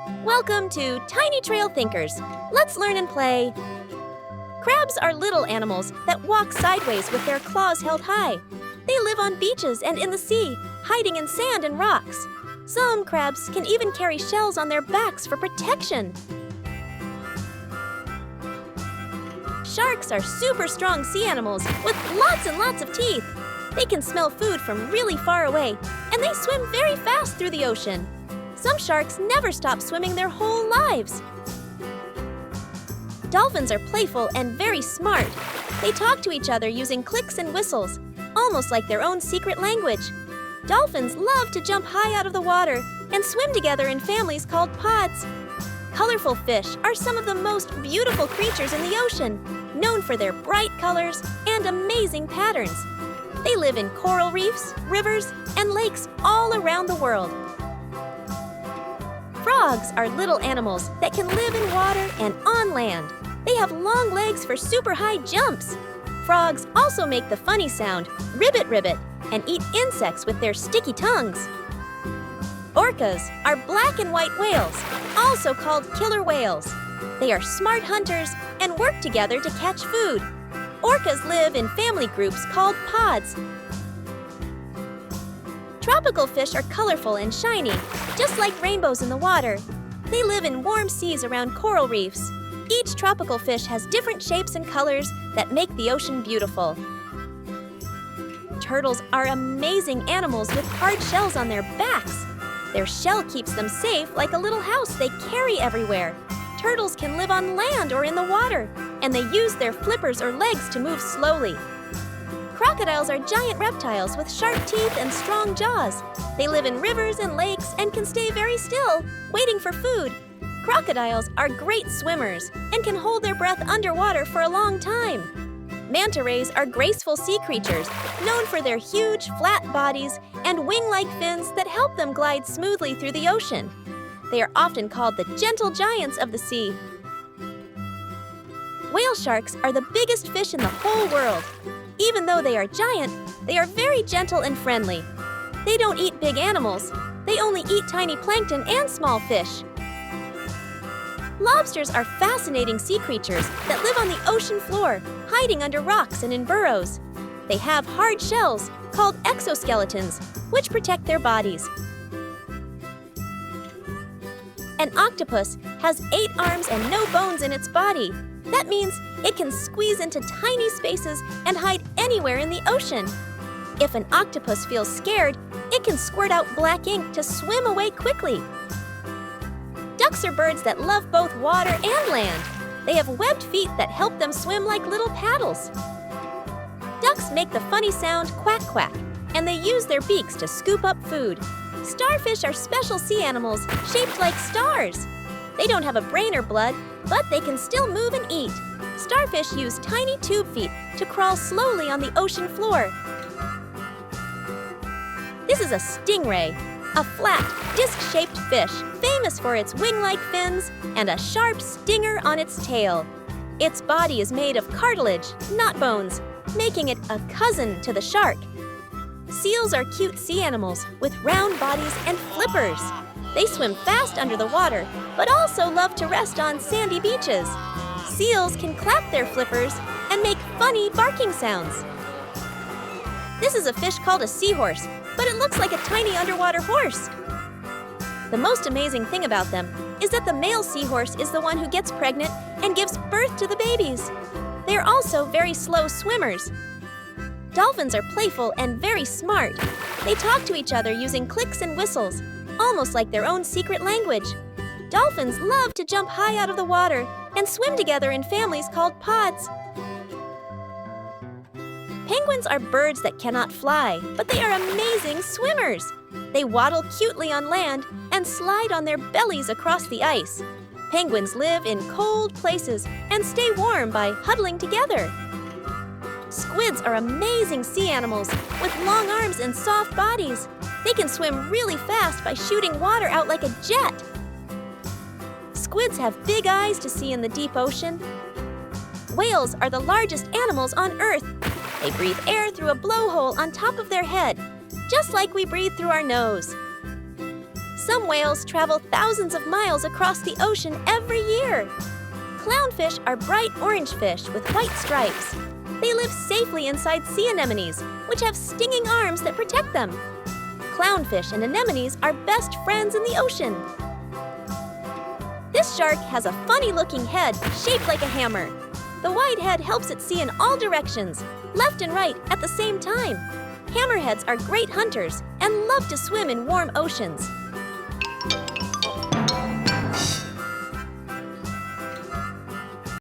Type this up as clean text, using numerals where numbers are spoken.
Welcome to Tiny Trail Thinkers. Let's learn and play. Crabs are little animals that walk sideways with their claws held high. They live on beaches and in the sea, hiding in sand and rocks. Some crabs can even carry shells on their backs for protection. Sharks are super strong sea animals with lots and lots of teeth. They can smell food from really far away, and they swim very fast through the ocean. Some sharks never stop swimming their whole lives. Dolphins are playful and very smart. They talk to each other using clicks and whistles, almost like their own secret language. Dolphins love to jump high out of the water and swim together in families called pods. Colorful fish are some of the most beautiful creatures in the ocean, known for their bright colors and amazing patterns. They live in coral reefs, rivers, and lakes all around the world. Frogs are little animals that can live in water and on land. They have long legs for super high jumps. Frogs also make the funny sound, ribbit ribbit, and eat insects with their sticky tongues. Orcas are black and white whales, also called killer whales. They are smart hunters and work together to catch food. Orcas live in family groups called pods. Tropical fish are colorful and shiny, just like rainbows in the water. They live in warm seas around coral reefs. Each tropical fish has different shapes and colors that make the ocean beautiful. Turtles are amazing animals with hard shells on their backs. Their shell keeps them safe like a little house they carry everywhere. Turtles can live on land or in the water, and they use their flippers or legs to move slowly. Crocodiles are giant reptiles with sharp teeth and strong jaws. They live in rivers and lakes and can stay very still, waiting for food. Crocodiles are great swimmers and can hold their breath underwater for a long time. Manta rays are graceful sea creatures, known for their huge, flat bodies and wing-like fins that help them glide smoothly through the ocean. They are often called the gentle giants of the sea. Whale sharks are the biggest fish in the whole world. Even though they are giant, they are very gentle and friendly. They don't eat big animals. They only eat tiny plankton and small fish. Lobsters are fascinating sea creatures that live on the ocean floor, hiding under rocks and in burrows. They have hard shells, called exoskeletons, which protect their bodies. An octopus has 8 arms and no bones in its body. That means it can squeeze into tiny spaces and hide anywhere in the ocean. If an octopus feels scared, it can squirt out black ink to swim away quickly. Ducks are birds that love both water and land. They have webbed feet that help them swim like little paddles. Ducks make the funny sound quack quack, and they use their beaks to scoop up food. Starfish are special sea animals shaped like stars. They don't have a brain or blood, but they can still move and eat. Starfish use tiny tube feet to crawl slowly on the ocean floor. This is a stingray, a flat, disc-shaped fish famous for its wing-like fins and a sharp stinger on its tail. Its body is made of cartilage, not bones, making it a cousin to the shark. Seals are cute sea animals with round bodies and flippers. They swim fast under the water, but also love to rest on sandy beaches. Seals can clap their flippers and make funny barking sounds. This is a fish called a seahorse, but it looks like a tiny underwater horse. The most amazing thing about them is that the male seahorse is the one who gets pregnant and gives birth to the babies. They are also very slow swimmers. Dolphins are playful and very smart. They talk to each other using clicks and whistles, almost like their own secret language. Dolphins love to jump high out of the water and swim together in families called pods. Penguins are birds that cannot fly, but they are amazing swimmers. They waddle cutely on land and slide on their bellies across the ice. Penguins live in cold places and stay warm by huddling together. Squids are amazing sea animals with long arms and soft bodies. They can swim really fast by shooting water out like a jet. Squids have big eyes to see in the deep ocean. Whales are the largest animals on Earth. They breathe air through a blowhole on top of their head, just like we breathe through our nose. Some whales travel thousands of miles across the ocean every year. Clownfish are bright orange fish with white stripes. They live safely inside sea anemones, which have stinging arms that protect them. Clownfish and anemones are best friends in the ocean. This shark has a funny-looking head shaped like a hammer. The wide head helps it see in all directions, left and right at the same time. Hammerheads are great hunters and love to swim in warm oceans.